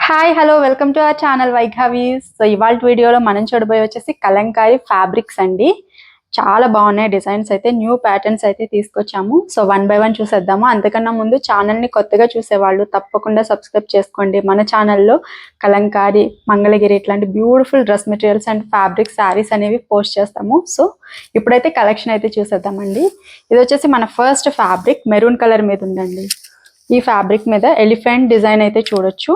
Hi hello welcome to our channel వైఘావీస్. So ఇవాళ వీడియోలో మనం చూడబోయే వచ్చేసి కలంకారీ ఫ్యాబ్రిక్స్ అండి. చాలా బాగున్నాయి డిజైన్స్, అయితే న్యూ ప్యాటర్న్స్ అయితే తీసుకొచ్చాము. సో 1 by 1 చూసేద్దాము. అంతకన్నా ముందు ఛానల్ని కొత్తగా చూసేవాళ్ళు తప్పకుండా సబ్స్క్రైబ్ చేసుకోండి. మన ఛానల్లో కలంకారీ, మంగళగిరి ఇట్లాంటి beautiful dress materials and fabric saris అనేవి పోస్ట్ చేస్తాము. సో ఇప్పుడైతే కలెక్షన్ అయితే చూసేద్దామండి. ఇది వచ్చేసి మన ఫస్ట్ ఫ్యాబ్రిక్ మెరూన్ కలర్ మీద ఉందండి. ఈ ఫ్యాబ్రిక్ మీద ఎలిఫెంట్ డిజైన్ అయితే చూడొచ్చు.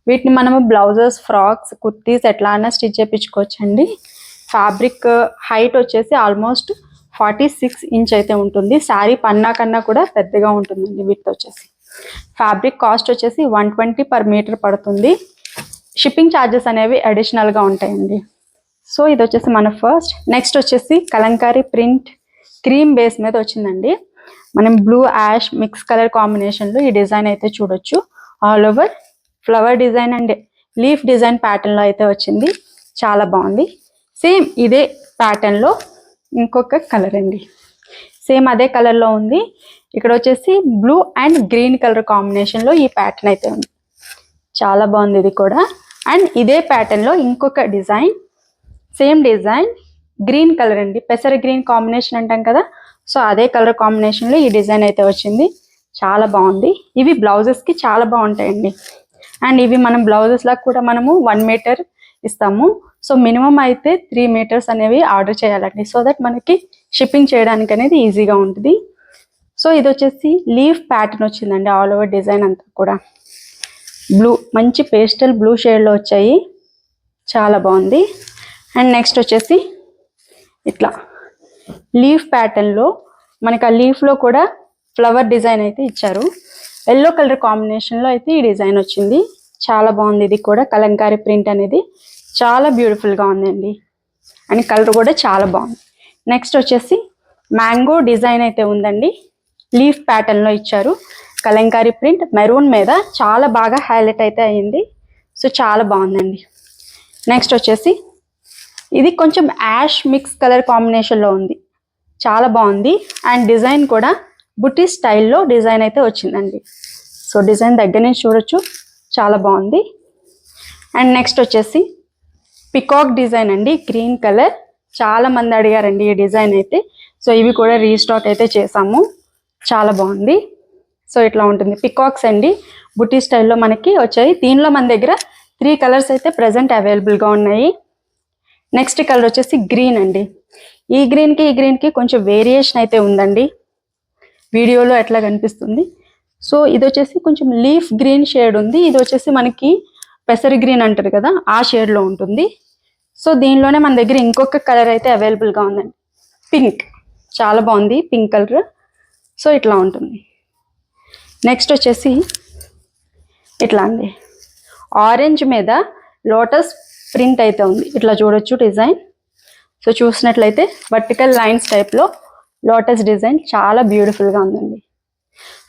వీటిని మనము బ్లౌజెస్, ఫ్రాక్స్, కుర్తీస్ ఎట్లా అన్నా స్టిచ్ చేయించుకోవచ్చండి. ఫ్యాబ్రిక్ హైట్ వచ్చేసి ఆల్మోస్ట్ 46 ఇంచ్ అయితే ఉంటుంది. శారీ పన్నా కన్నా కూడా పెద్దగా ఉంటుందండి. వీటితో వచ్చేసి ఫ్యాబ్రిక్ కాస్ట్ వచ్చేసి 120 per మీటర్ పడుతుంది. షిప్పింగ్ ఛార్జెస్ అనేవి అడిషనల్గా ఉంటాయండి. సో ఇది వచ్చేసి మన ఫస్ట్. నెక్స్ట్ వచ్చేసి కలంకారీ ప్రింట్ క్రీమ్ బేస్ మీద వచ్చిందండి. మనం బ్లూ యాష్ మిక్స్ కలర్ కాంబినేషన్లో ఈ డిజైన్ అయితే చూడొచ్చు. All over flower design and leaf design ప్యాటర్న్లో అయితే వచ్చింది. చాలా బాగుంది. సేమ్ ఇదే ప్యాటర్న్లో ఇంకొక కలర్ అండి. సేమ్ అదే కలర్లో ఉంది. ఇక్కడ వచ్చేసి బ్లూ అండ్ గ్రీన్ కలర్ కాంబినేషన్లో ఈ ప్యాటర్న్ అయితే ఉంది. చాలా బాగుంది ఇది కూడా. అండ్ ఇదే ప్యాటర్న్లో ఇంకొక design, same design green colour అండి. పెసర గ్రీన్ కాంబినేషన్ అంటాం కదా, సో అదే కలర్ కాంబినేషన్లో ఈ డిజైన్ అయితే వచ్చింది. చాలా బాగుంది. ఇవి బ్లౌజెస్కి చాలా బాగుంటాయండి. అండ్ ఇవి మనం బ్లౌజెస్ లాగా కూడా మనము 1 మీటర్ ఇస్తాము. సో మినిమం అయితే 3 మీటర్స్ అనేవి ఆర్డర్ చేయాలండి, సో దట్ మనకి షిప్పింగ్ చేయడానికి అనేది ఈజీగా ఉంటుంది. సో ఇది వచ్చేసి లీఫ్ ప్యాటర్న్ వచ్చిందండి. ఆల్ ఓవర్ డిజైన్ అంతా కూడా బ్లూ, మంచి పేస్టల్ బ్లూ షేడ్లో వచ్చాయి. చాలా బాగుంది. అండ్ నెక్స్ట్ వచ్చేసి ఇట్లా లీఫ్ ప్యాటర్న్లో మనకి ఆ లీఫ్లో కూడా ఫ్లవర్ డిజైన్ అయితే ఇచ్చారు. ఎల్లో కలర్ కాంబినేషన్లో అయితే ఈ డిజైన్ వచ్చింది. చాలా బాగుంది. ఇది కూడా కలంకారీ ప్రింట్ అనేది చాలా బ్యూటిఫుల్గా ఉందండి. అండ్ కలర్ కూడా చాలా బాగుంది. నెక్స్ట్ వచ్చేసి మ్యాంగో డిజైన్ అయితే ఉందండి. లీఫ్ ప్యాటర్న్లో ఇచ్చారు. కలంకారీ ప్రింట్ మెరూన్ మీద చాలా బాగా హైలైట్ అయితే అయ్యింది. సో చాలా బాగుందండి. నెక్స్ట్ వచ్చేసి ఇది కొంచెం యాష్ మిక్స్ కలర్ కాంబినేషన్లో ఉంది. చాలా బాగుంది. అండ్ డిజైన్ కూడా బుటీ స్టైల్లో డిజైన్ అయితే వచ్చిందండి. సో డిజైన్ దగ్గర నుంచి చూడొచ్చు. చాలా బాగుంది. అండ్ నెక్స్ట్ వచ్చేసి పికాక్ డిజైన్ అండి, గ్రీన్ కలర్. చాలా మంది అడిగారండి ఈ డిజైన్ అయితే. సో ఇవి కూడా రీస్టాక్ అయితే చేసాము. చాలా బాగుంది. సో ఇట్లా ఉంటుంది. పికాక్స్ అండి, బుటీ స్టైల్లో మనకి వచ్చాయి. దీనిలో మన దగ్గర 3 కలర్స్ అయితే ప్రజెంట్ అవైలబుల్గా ఉన్నాయి. నెక్స్ట్ కలర్ వచ్చేసి గ్రీన్ అండి. ఈ గ్రీన్కి కొంచెం వేరియేషన్ అయితే ఉందండి. వీడియోలో ఎట్లా కనిపిస్తుంది. సో ఇది వచ్చేసి కొంచెం లీఫ్ గ్రీన్ షేడ్ ఉంది. ఇది వచ్చేసి మనకి పెసరి గ్రీన్ అంటారు కదా, ఆ షేడ్లో ఉంటుంది. సో దీనిలోనే మన దగ్గర ఇంకొక కలర్ అయితే అవైలబుల్గా ఉందండి, పింక్. చాలా బాగుంది పింక్ కలర్. సో ఇట్లా ఉంటుంది. నెక్స్ట్ వచ్చేసి ఇట్లా అండి, ఆరెంజ్ మీద లోటస్ ప్రింట్ అయితే ఉంది. ఇట్లా చూడొచ్చు డిజైన్. సో చూసినట్లయితే వర్టికల్ లైన్స్ టైప్లో లోటస్ డిజైన్ చాలా బ్యూటిఫుల్గా ఉందండి.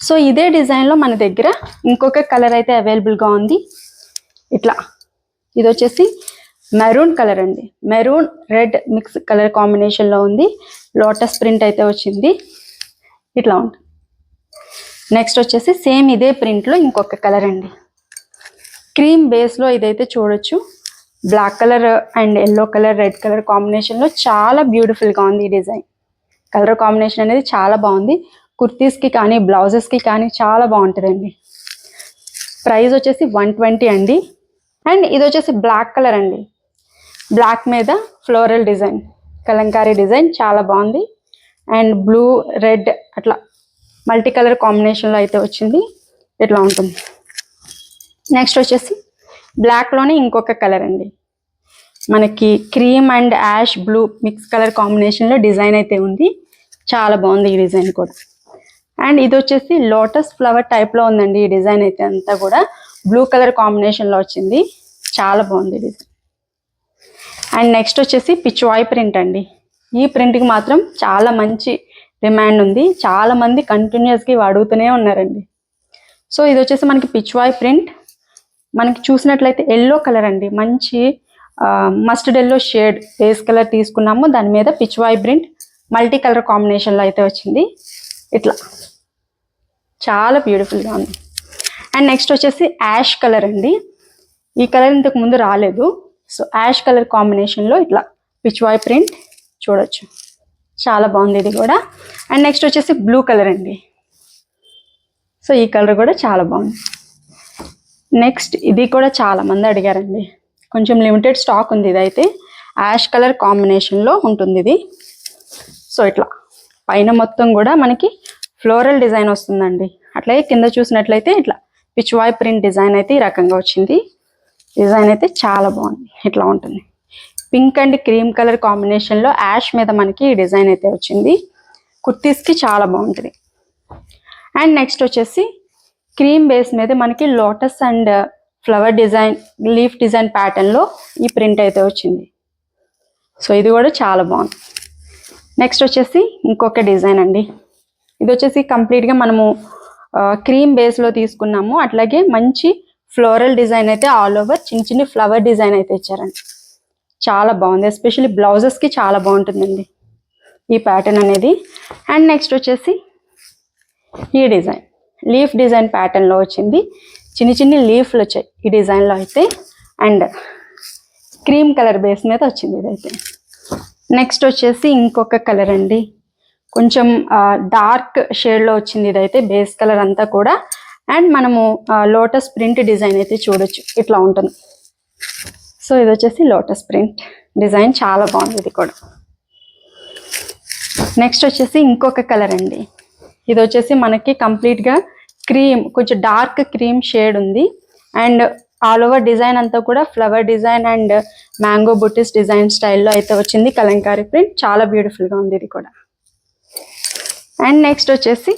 సో ఇదే డిజైన్లో మన దగ్గర ఇంకొక కలర్ అయితే అవైలబుల్గా ఉంది. ఇట్లా ఇది వచ్చేసి మెరూన్ కలర్ అండి. మెరూన్ రెడ్ మిక్స్ కలర్ కాంబినేషన్లో ఉంది. లోటస్ ప్రింట్ అయితే వచ్చింది. ఇట్లా ఉంటుంది. నెక్స్ట్ వచ్చేసి సేమ్ ఇదే ప్రింట్లో ఇంకొక కలర్ అండి. క్రీమ్ బేస్లో ఇదైతే చూడొచ్చు. Black colour and yellow colour, red colour కాంబినేషన్లో చాలా బ్యూటిఫుల్గా ఉంది ఈ డిజైన్. కలర్ కాంబినేషన్ అనేది చాలా బాగుంది. కుర్తీస్కి కానీ బ్లౌజెస్కి కానీ చాలా బాగుంటుందండి. ప్రైస్ వచ్చేసి 120 అండి. అండ్ ఇది వచ్చేసి బ్లాక్ కలర్ అండి. బ్లాక్ మీద ఫ్లోరల్ డిజైన్, కలంకారీ డిజైన్ చాలా బాగుంది. అండ్ బ్లూ, రెడ్ అట్లా మల్టీ కలర్ కాంబినేషన్లో అయితే వచ్చింది. ఇట్లా ఉంటుంది. నెక్స్ట్ వచ్చేసి బ్లాక్లోనే ఇంకొక కలర్ అండి. మనకి cream and ash blue mix colour కాంబినేషన్లో డిజైన్ అయితే ఉంది. చాలా బాగుంది ఈ డిజైన్ కూడా. అండ్ ఇది వచ్చేసి లోటస్ ఫ్లవర్ టైప్లో ఉందండి. ఈ డిజైన్ అయితే అంతా కూడా బ్లూ కలర్ కాంబినేషన్లో వచ్చింది. చాలా బాగుంది డిజైన్. అండ్ నెక్స్ట్ వచ్చేసి పిచ్వాయ్ ప్రింట్ అండి. ఈ ప్రింట్కి మాత్రం చాలా మంచి డిమాండ్ ఉంది. చాలా మంది కంటిన్యూస్గా అడుగుతూనే ఉన్నారండి. సో ఇది వచ్చేసి మనకి పిచ్వాయ్ ప్రింట్. మనకి చూసినట్లయితే ఎల్లో కలర్ అండి, మంచి mustard yellow shade base colour తీసుకున్నాము. దాని మీద పిచ్వాయ్ ప్రింట్ మల్టీ కలర్ కాంబినేషన్లో అయితే వచ్చింది. ఇట్లా చాలా బ్యూటిఫుల్గా ఉంది. అండ్ నెక్స్ట్ వచ్చేసి యాష్ కలర్ అండి. ఈ కలర్ ఇంతకు ముందు రాలేదు. సో యాష్ కలర్ కాంబినేషన్లో ఇట్లా పిచ్వాయ్ ప్రింట్ చూడొచ్చు, చాలా బాగుంది ఇది కూడా. అండ్ నెక్స్ట్ వచ్చేసి బ్లూ కలర్ అండి. సో ఈ కలర్ కూడా చాలా బాగుంది. నెక్స్ట్ ఇది కూడా చాలా మంది అడిగారండి, కొంచెం లిమిటెడ్ స్టాక్ ఉంది. ఇదైతే యాష్ కలర్ కాంబినేషన్లో ఉంటుంది ఇది. సో ఇట్లా పైన మొత్తం కూడా మనకి ఫ్లోరల్ డిజైన్ వస్తుందండి. అట్లాగే కింద చూసినట్లయితే ఇట్లా పిచ్వాయ్ ప్రింట్ డిజైన్ అయితే ఈ రకంగా వచ్చింది. డిజైన్ అయితే చాలా బాగుంది, ఇట్లా ఉంటుంది. పింక్ అండ్ క్రీమ్ కలర్ కాంబినేషన్లో యాష్ మీద మనకి ఈ డిజైన్ అయితే వచ్చింది. కుర్తీస్కి చాలా బాగుంటుంది. అండ్ నెక్స్ట్ వచ్చేసి క్రీమ్ బేస్ మీద మనకి lotus and flower design, leaf design ప్యాటర్న్లో ఈ ప్రింట్ అయితే వచ్చింది. సో ఇది కూడా చాలా బాగుంది. నెక్స్ట్ వచ్చేసి ఇంకొక డిజైన్ అండి. ఇది వచ్చేసి కంప్లీట్గా మనము క్రీమ్ బేస్లో తీసుకున్నాము. అట్లాగే మంచి ఫ్లోరల్ డిజైన్ అయితే ఆల్ ఓవర్ చిన్న చిన్న ఫ్లవర్ డిజైన్ అయితే ఇచ్చారండి. చాలా బాగుంది, ఎస్పెషల్లీ బ్లౌజెస్కి చాలా బాగుంటుందండి ఈ ప్యాటర్న్ అనేది. అండ్ నెక్స్ట్ వచ్చేసి ఈ డిజైన్ లీఫ్ డిజైన్ ప్యాటర్న్లో వచ్చింది. చిన్న చిన్న లీఫ్లు వచ్చాయి ఈ డిజైన్లో అయితే. అండ్ క్రీమ్ కలర్ బేస్ మీద వచ్చింది ఇదైతే. నెక్స్ట్ వచ్చేసి ఇంకొక కలర్ అండి, కొంచెం డార్క్ షేడ్లో వచ్చింది ఇదైతే, బేస్ కలర్ అంతా కూడా. అండ్ మనము లోటస్ ప్రింట్ డిజైన్ అయితే చూడొచ్చు, ఇట్లా ఉంటుంది. సో ఇది వచ్చేసి లోటస్ ప్రింట్ డిజైన్, చాలా బాగుంది ఇది కూడా. నెక్స్ట్ వచ్చేసి ఇంకొక కలర్ అండి. ఇది వచ్చేసి మనకి కంప్లీట్గా క్రీమ్, కొంచెం డార్క్ క్రీమ్ షేడ్ ఉంది. అండ్ ఆల్ ఓవర్ డిజైన్ అంతా కూడా flower design and mango buttis design స్టైల్లో అయితే వచ్చింది కలంకారీ ప్రింట్. చాలా బ్యూటిఫుల్గా ఉంది ఇది కూడా. అండ్ నెక్స్ట్ వచ్చేసి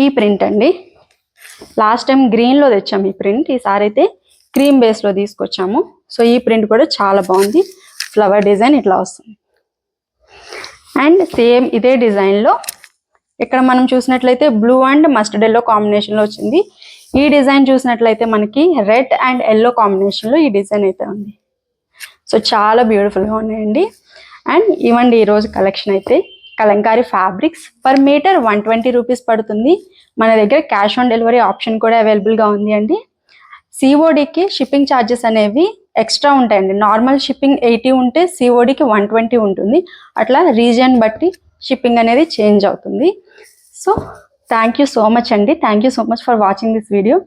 ఈ ప్రింట్ అండి. లాస్ట్ టైం గ్రీన్లో తెచ్చాము ఈ ప్రింట్, ఈసారి అయితే క్రీమ్ బేస్లో తీసుకొచ్చాము. సో ఈ ప్రింట్ కూడా చాలా బాగుంది, ఫ్లవర్ డిజైన్ ఇట్లా వస్తుంది. అండ్ సేమ్ ఇదే డిజైన్లో ఇక్కడ మనం చూసినట్లయితే బ్లూ అండ్ మస్టర్డ్ ఎల్లో కాంబినేషన్లో వచ్చింది. ఈ డిజైన్ చూసినట్లయితే మనకి రెడ్ అండ్ ఎల్లో కాంబినేషన్లో ఈ డిజైన్ అయితే ఉంది. సో చాలా బ్యూటిఫుల్గా ఉన్నాయండి. అండ్ ఇవ్వండి ఈరోజు కలెక్షన్ అయితే. Kalamkari fabrics per metre 120 rupees పడుతుంది. మన దగ్గర క్యాష్ ఆన్ డెలివరీ ఆప్షన్ కూడా అవైలబుల్గా ఉంది అండి. సిఓడికి షిప్పింగ్ ఛార్జెస్ అనేవి ఎక్స్ట్రా ఉంటాయండి. నార్మల్ షిప్పింగ్ 80 ఉంటే సిఓడికి 120 ఉంటుంది. అట్లా రీజియన్ బట్టి షిప్పింగ్ అనేది చేంజ్ అవుతుంది. So thank you so much అండి. Thank you so much for watching this video.